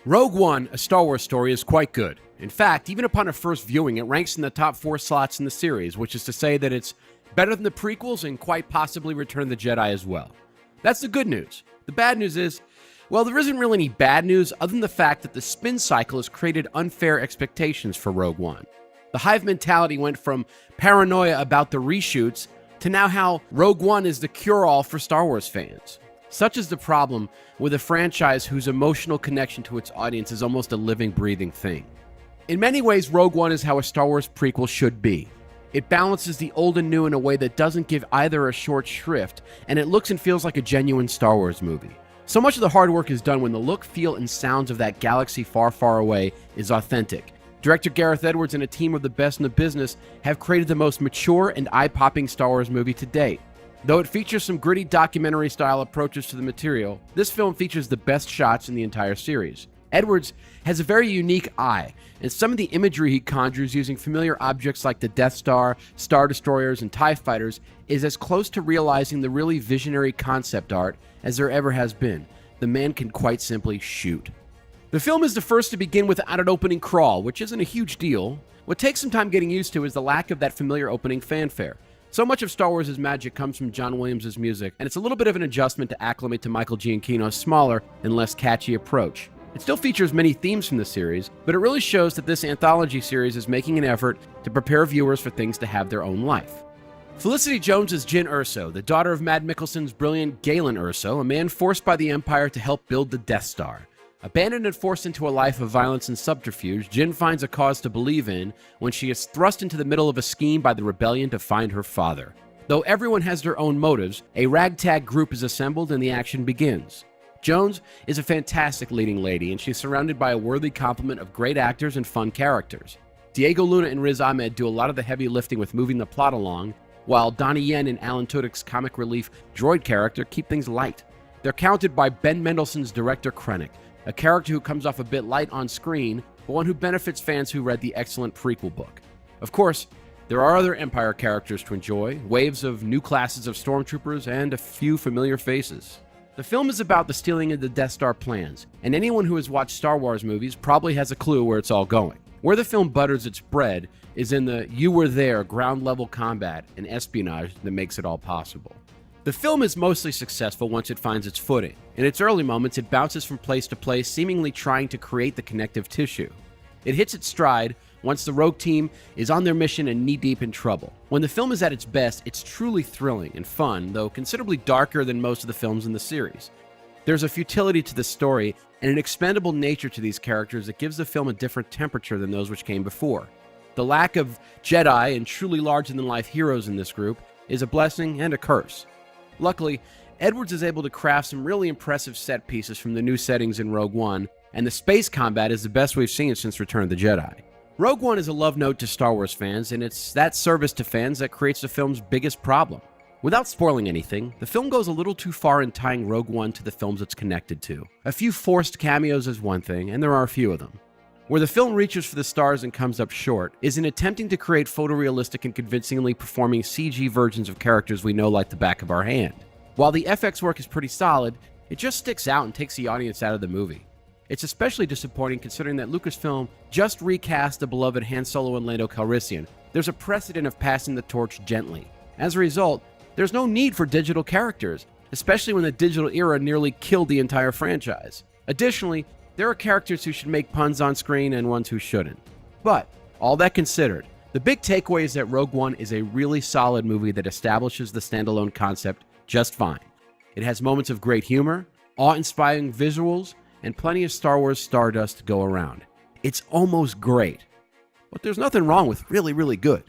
Rogue One, a Star Wars story, is quite good. In fact, even upon a first viewing, it ranks in the top 4 slots in the series, which is to say that it's better than the prequels and quite possibly Return of the Jedi as well. That's the good news. The bad news is, well, there isn't really any bad news other than the fact that the spin cycle has created unfair expectations for Rogue One. The hive mentality went from paranoia about the reshoots to now how Rogue One is the cure-all for Star Wars fans. Such is the problem with a franchise whose emotional connection to its audience is almost a living, breathing thing. In many ways, Rogue One is how a Star Wars prequel should be. It balances the old and new in a way that doesn't give either a short shrift, and it looks and feels like a genuine Star Wars movie. So much of the hard work is done when the look, feel, and sounds of that galaxy far, far away is authentic. Director Gareth Edwards and a team of the best in the business have created the most mature and eye-popping Star Wars movie to date. Though it features some gritty documentary-style approaches to the material, this film features the best shots in the entire series. Edwards has a very unique eye, and some of the imagery he conjures using familiar objects like the Death Star, Star Destroyers, and TIE Fighters is as close to realizing the really visionary concept art as there ever has been. The man can quite simply shoot. The film is the first to begin without an opening crawl, which isn't a huge deal. What takes some time getting used to is the lack of that familiar opening fanfare. So much of Star Wars' magic comes from John Williams' music, and it's a little bit of an adjustment to acclimate to Michael Giacchino's smaller and less catchy approach. It still features many themes from the series, but it really shows that this anthology series is making an effort to prepare viewers for things to have their own life. Felicity Jones is Jin Erso, the daughter of Mad Mikkelsen's brilliant Galen Erso, a man forced by the Empire to help build the Death Star. Abandoned and forced into a life of violence and subterfuge, Jin finds a cause to believe in when she is thrust into the middle of a scheme by the rebellion to find her father. Though everyone has their own motives, a ragtag group is assembled and the action begins. Jones is a fantastic leading lady, and she's surrounded by a worthy complement of great actors and fun characters. Diego Luna and Riz Ahmed do a lot of the heavy lifting with moving the plot along, while Donnie Yen and Alan Tudyk's comic relief droid character keep things light. They're countered by Ben Mendelsohn's director Krennic, a character who comes off a bit light on screen, but one who benefits fans who read the excellent prequel book. Of course, there are other Empire characters to enjoy, waves of new classes of stormtroopers, and a few familiar faces. The film is about the stealing of the Death Star plans, and anyone who has watched Star Wars movies probably has a clue where it's all going. Where the film butters its bread is in the you were there ground-level combat and espionage that makes it all possible. The film is mostly successful once it finds its footing. In its early moments, it bounces from place to place, seemingly trying to create the connective tissue. It hits its stride once the rogue team is on their mission and knee-deep in trouble. When the film is at its best, it's truly thrilling and fun, though considerably darker than most of the films in the series. There's a futility to the story and an expendable nature to these characters that gives the film a different temperature than those which came before. The lack of Jedi and truly larger-than-life heroes in this group is a blessing and a curse. Luckily, Edwards is able to craft some really impressive set pieces from the new settings in Rogue One, and the space combat is the best we've seen since Return of the Jedi. Rogue One is a love note to Star Wars fans, and it's that service to fans that creates the film's biggest problem. Without spoiling anything, the film goes a little too far in tying Rogue One to the films it's connected to. A few forced cameos is one thing, and there are a few of them. Where the film reaches for the stars and comes up short is in attempting to create photorealistic and convincingly performing CG versions of characters we know like the back of our hand. While the FX work is pretty solid, it just sticks out and takes the audience out of the movie. It's especially disappointing considering that Lucasfilm just recast the beloved Han Solo and Lando Calrissian. There's a precedent of passing the torch gently. As a result, there's no need for digital characters, especially when the digital era nearly killed the entire franchise. Additionally, there are characters who should make puns on screen and ones who shouldn't. But, all that considered, the big takeaway is that Rogue One is a really solid movie that establishes the standalone concept just fine. It has moments of great humor, awe-inspiring visuals, and plenty of Star Wars stardust to go around. It's almost great. But there's nothing wrong with really, really good.